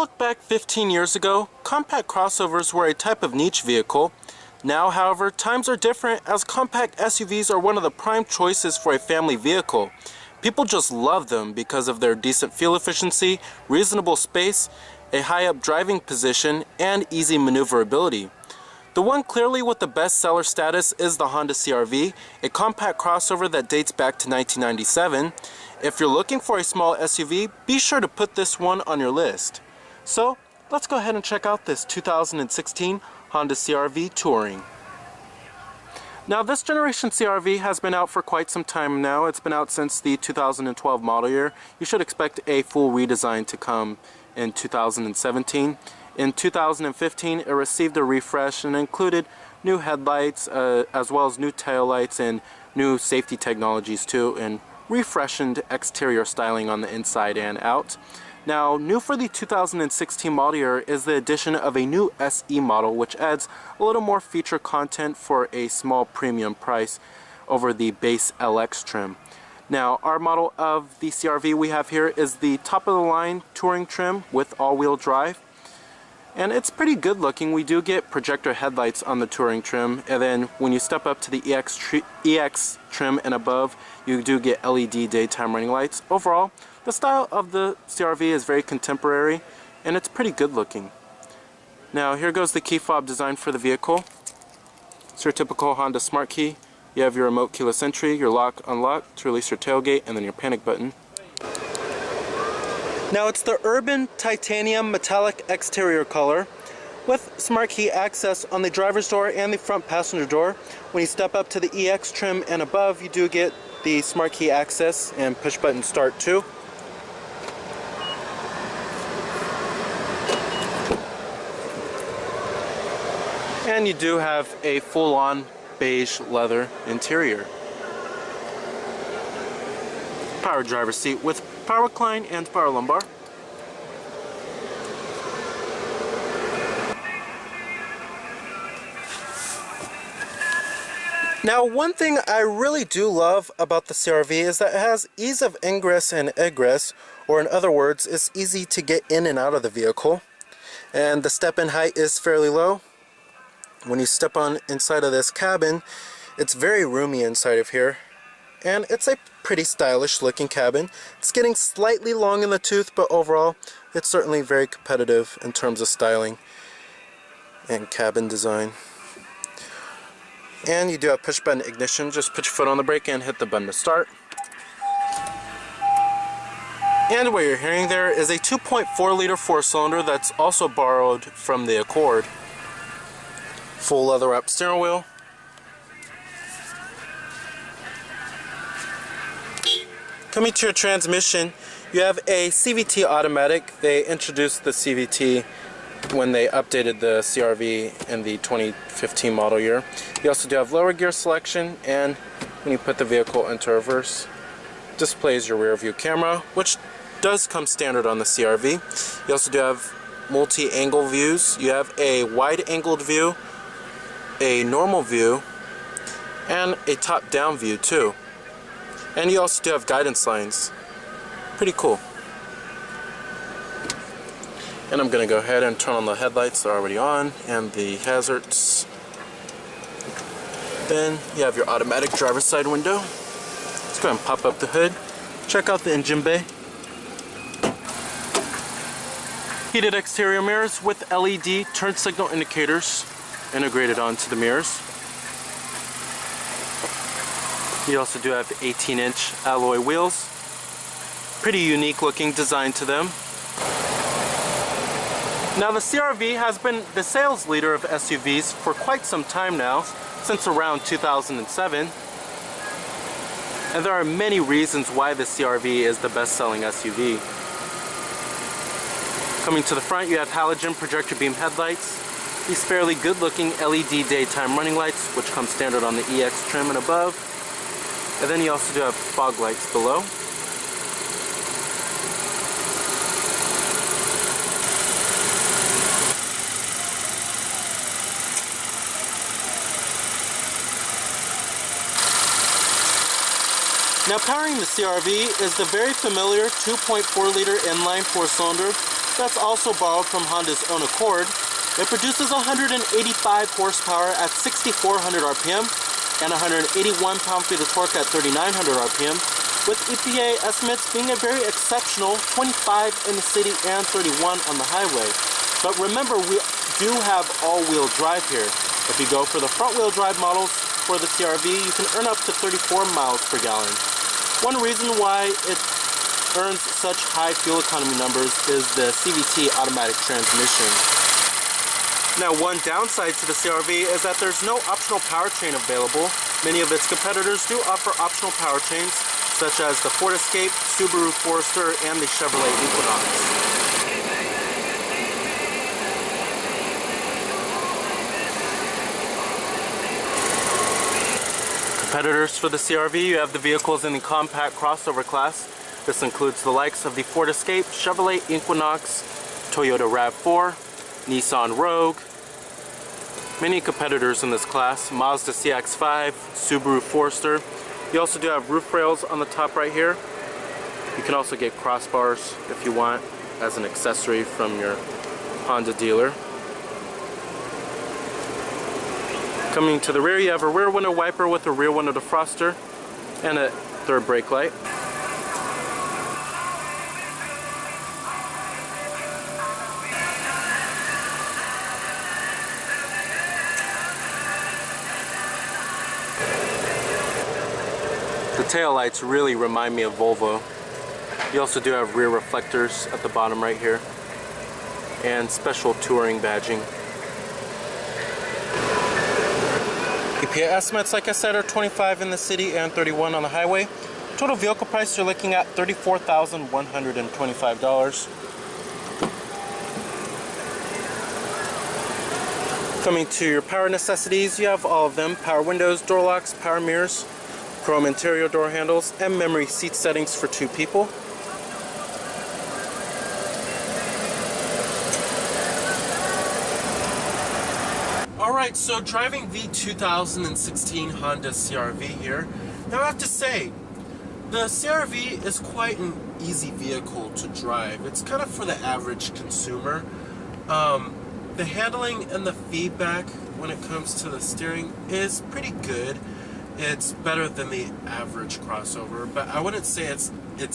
look back 15 years ago, compact crossovers were a type of niche vehicle. Now, however, times are different as compact SUVs are one of the prime choices for a family vehicle. People just love them because of their decent fuel efficiency, reasonable space, a high-up driving position, and easy maneuverability. The one clearly with the bestseller status is the Honda CR-V, a compact crossover that dates back to 1997. If you're looking for a small SUV, be sure to put this one on your list. So, let's go ahead and check out this 2016 Honda CR-V Touring. Now, this generation CR-V has been out for quite some time now. It's been out since the 2012 model year. You should expect a full redesign to come in 2017. In 2015, it received a refresh and included new headlights as well as new taillights and new safety technologies too, and refreshened exterior styling on the inside and out. Now, new for the 2016 model year is the addition of a new SE model, which adds a little more feature content for a small premium price over the base LX trim. Now, our model of the CR-V we have here is the top of the line touring trim with all-wheel drive. And it's pretty good looking. We do get projector headlights on the touring trim, and then when you step up to the EX trim and above, you do get LED daytime running lights. Overall, the style of the CR-V is very contemporary, and it's pretty good looking. Now, here goes the key fob design for the vehicle. It's your typical Honda Smart Key. You have your remote keyless entry, your lock, unlock to release your tailgate, and then your panic button. Now, it's the Urban Titanium Metallic exterior color with Smart Key access on the driver's door and the front passenger door. When you step up to the EX trim and above, you do get the Smart Key access and push button start too. And you do have a full-on beige leather interior. Power driver's seat with power recline and power lumbar. Now, one thing I really do love about the CR-V is that it has ease of ingress and egress, or in other words, it's easy to get in and out of the vehicle. And the step-in height is fairly low. When you step on inside of this cabin, it's very roomy inside of here. And it's a pretty stylish looking cabin. It's getting slightly long in the tooth, but overall it's certainly very competitive in terms of styling and cabin design. And you do have push button ignition. Just put your foot on the brake and hit the button to start. And what you're hearing there is a 2.4 liter 4-cylinder that's also borrowed from the Accord. Full leather wrapped steering wheel. Coming to your transmission, you have a CVT automatic. They introduced the CVT when they updated the CR-V in the 2015 model year. You also do have lower gear selection, and when you put the vehicle into reverse, displays your rear view camera, which does come standard on the CR-V. You also do have multi-angle views. You have a wide-angled view, a normal view, and a top-down view too. And you also do have guidance lines. Pretty cool. And I'm going to go ahead and turn on the headlights. They're already on. And the hazards. Then you have your automatic driver's side window. Let's go ahead and pop up the hood. Check out the engine bay. Heated exterior mirrors with LED turn signal indicators integrated onto the mirrors. You also do have 18-inch alloy wheels. Pretty unique looking design to them. Now, the CR-V has been the sales leader of SUVs for quite some time now, since around 2007. And there are many reasons why the CR-V is the best-selling SUV. Coming to the front, you have halogen projector beam headlights. These fairly good-looking LED daytime running lights, which come standard on the EX trim and above. And then you also do have fog lights below. Now, powering the CR-V is the very familiar 2.4 liter inline 4-cylinder that's also borrowed from Honda's own Accord. It produces 185 horsepower at 6,400 RPM and 181 pound-feet of torque at 3,900 RPM, with EPA estimates being a very exceptional 25 in the city and 31 on the highway. But remember, we do have all-wheel drive here. If you go for the front-wheel drive models for the CRV, you can earn up to 34 miles per gallon. One reason why it earns such high fuel economy numbers is the CVT automatic transmission. Now, one downside to the CRV is that there's no optional powertrain available. Many of its competitors do offer optional powertrains, such as the Ford Escape, Subaru Forester, and the Chevrolet Equinox. Competitors for the CRV, you have the vehicles in the compact crossover class. This includes the likes of the Ford Escape, Chevrolet Equinox, Toyota RAV4, Nissan Rogue. Many competitors in this class, Mazda CX-5, Subaru Forester. You also do have roof rails on the top right here. You can also get crossbars if you want as an accessory from your Honda dealer. Coming to the rear, you have a rear window wiper with a rear window defroster and a third brake light. The tail lights really remind me of Volvo. You also do have rear reflectors at the bottom right here and special touring badging. EPA estimates, like I said, are 25 in the city and 31 on the highway. Total vehicle price, you're looking at $34,125. Coming to your power necessities, you have all of them: power windows, door locks, power mirrors, chrome interior door handles, and memory seat settings for 2 people. Alright, so driving the 2016 Honda CRV here. Now I have to say, the CRV is quite an easy vehicle to drive. It's kind of for the average consumer. The handling and the feedback when it comes to the steering is pretty good. It's better than the average crossover, but I wouldn't say it's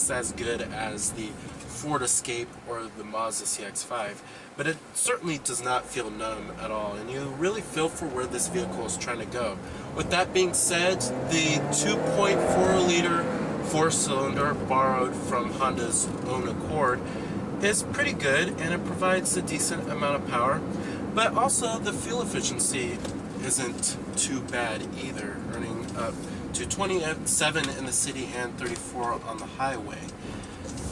as good as the Ford Escape or the Mazda CX-5, but it certainly does not feel numb at all, and you really feel for where this vehicle is trying to go. With that being said, the 2.4 liter 4-cylinder borrowed from Honda's own Accord is pretty good, and it provides a decent amount of power, but also the fuel efficiency isn't too bad either, earning up to 27 in the city and 34 on the highway.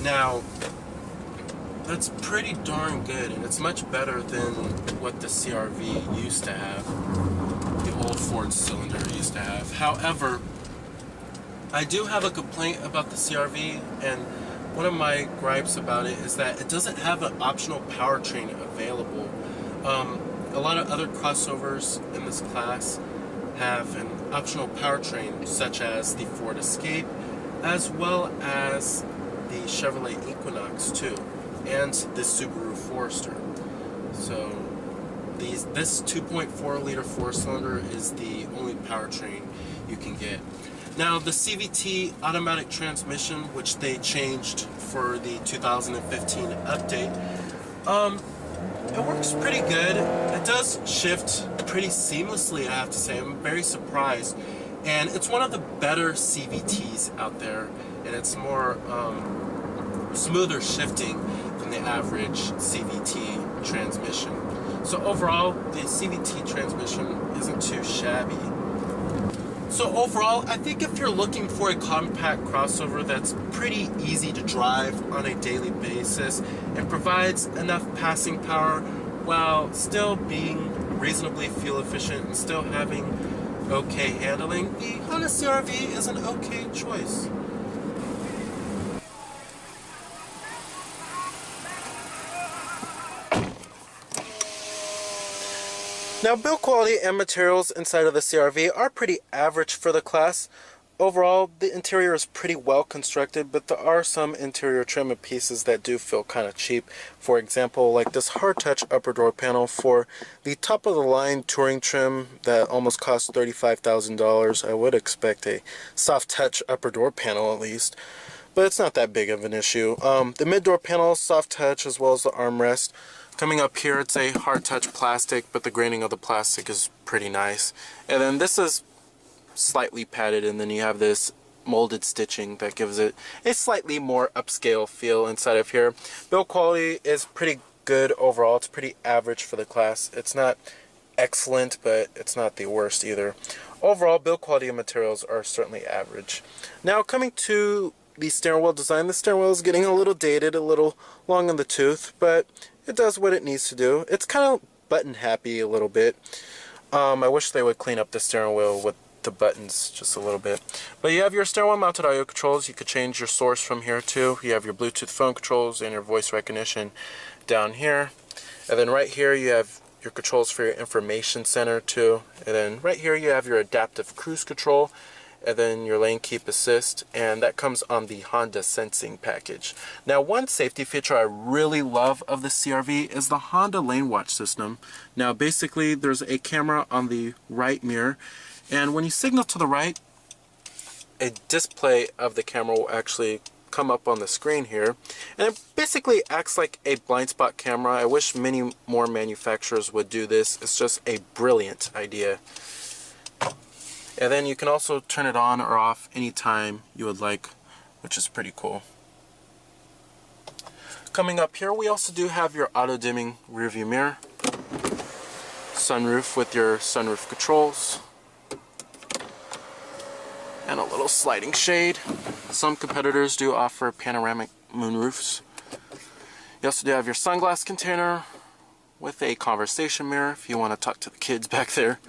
Now, that's pretty darn good, and it's much better than what the CRV used to have, the old Ford cylinder used to have. However, I do have a complaint about the CRV, and one of my gripes about it is that it doesn't have an optional powertrain available. A lot of other crossovers in this class have an optional powertrain, such as the Ford Escape, as well as the Chevrolet Equinox too, and the Subaru Forester. So this 2.4 liter 4-cylinder is the only powertrain you can get. Now, the CVT automatic transmission, which they changed for the 2015 update, it works pretty good. It does shift pretty seamlessly, I have to say. I'm very surprised. And it's one of the better CVTs out there, and it's more smoother shifting than the average CVT transmission. So overall, the CVT transmission isn't too shabby. So overall, I think if you're looking for a compact crossover that's pretty easy to drive on a daily basis and provides enough passing power while still being reasonably fuel efficient and still having okay handling, the Honda CRV is an okay choice. Now, build quality and materials inside of the CRV are pretty average for the class. overall, the interior is pretty well constructed, but there are some interior trim and pieces that do feel kind of cheap. For example, like this hard touch upper door panel for the top of the line touring trim that almost cost $35,000. I would expect a soft touch upper door panel at least, but it's not that big of an issue. The mid door panel, soft touch, as well as the armrest. Coming up here, it's a hard touch plastic, but the graining of the plastic is pretty nice. And then this is slightly padded, and then you have this molded stitching that gives it a slightly more upscale feel inside of here. Build quality is pretty good overall. It's pretty average for the class. It's not excellent, but it's not the worst either. Overall, build quality and materials are certainly average. Now, coming to the steering wheel design, the steering wheel is getting a little dated, a little long in the tooth, but it does what it needs to do. It's kind of button happy a little bit. I wish they would clean up the steering wheel with the buttons just a little bit. But you have your steering wheel mounted audio controls. You could change your source from here too. You have your Bluetooth phone controls and your voice recognition down here. And then right here you have your controls for your information center too. And then right here you have your adaptive cruise control, and then your lane keep assist, and that comes on the Honda Sensing package. Now, one safety feature I really love of the CRV is the Honda Lane Watch system. Now basically there's a camera on the right mirror, and when you signal to the right, a display of the camera will actually come up on the screen here, and it basically acts like a blind spot camera. I wish many more manufacturers would do this. It's just a brilliant idea. And then you can also turn it on or off anytime you would like, which is pretty cool. Coming up here, we also do have your auto-dimming rear view mirror, sunroof with your sunroof controls, and a little sliding shade. Some competitors do offer panoramic moonroofs. You also do have your sunglass container with a conversation mirror if you want to talk to the kids back there.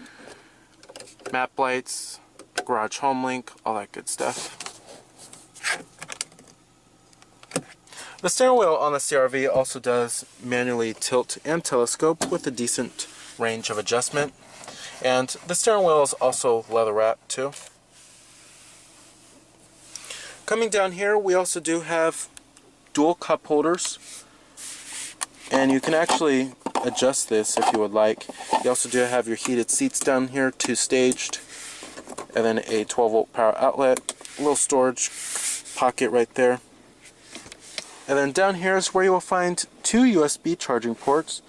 Map lights, garage home link, all that good stuff. The steering wheel on the CRV also does manually tilt and telescope with a decent range of adjustment. And the steering wheel is also leather wrapped too. Coming down here, we also do have dual cup holders, and you can actually adjust this if you would like. You also do have your heated seats down here, two staged, and then a 12-volt power outlet, a little storage pocket right there. And then down here is where you will find two USB charging ports,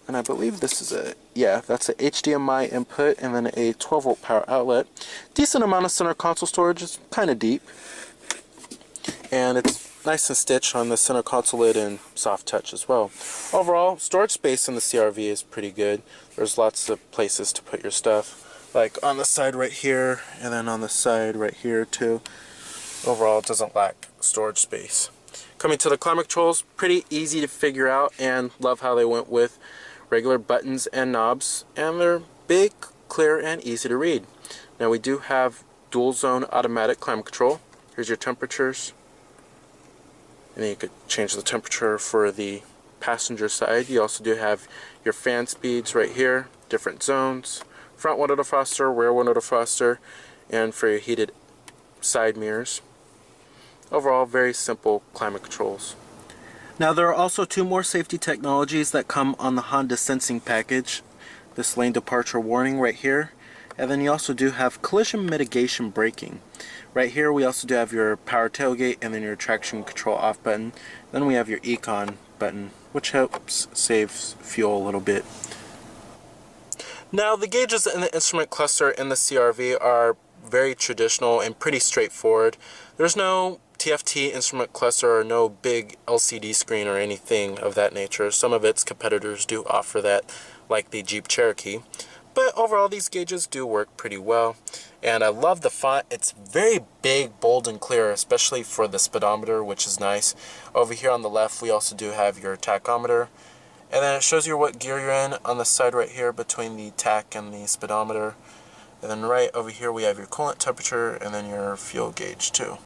and I believe this is that's a HDMI input and then a 12-volt power outlet. Decent amount of center console storage. It's kind of deep, and it's nice and stitched on the center console lid and soft touch as well. Overall, storage space in the CRV is pretty good. There's lots of places to put your stuff, like on the side right here, and then on the side right here too. Overall, it doesn't lack storage space. Coming to the climate controls, pretty easy to figure out, and love how they went with regular buttons and knobs, and they're big, clear, and easy to read. Now we do have dual zone automatic climate control. Here's your temperatures. And then you could change the temperature for the passenger side. You also do have your fan speeds right here, different zones, front window defroster, rear window defroster, and for your heated side mirrors. Overall, very simple climate controls. Now there are also two more safety technologies that come on the Honda Sensing package. This lane departure warning right here, and then you also do have collision mitigation braking. Right here we also do have your power tailgate and then your traction control off button. Then we have your econ button, which helps save fuel a little bit. Now the gauges in the instrument cluster in the CRV are very traditional and pretty straightforward. There's no TFT instrument cluster or no big LCD screen or anything of that nature. Some of its competitors do offer that, like the Jeep Cherokee. But overall, these gauges do work pretty well. And I love the font. It's very big, bold, and clear, especially for the speedometer, which is nice. Over here on the left, we also do have your tachometer. And then it shows you what gear you're in on the side right here between the tach and the speedometer. And then right over here, we have your coolant temperature and then your fuel gauge too.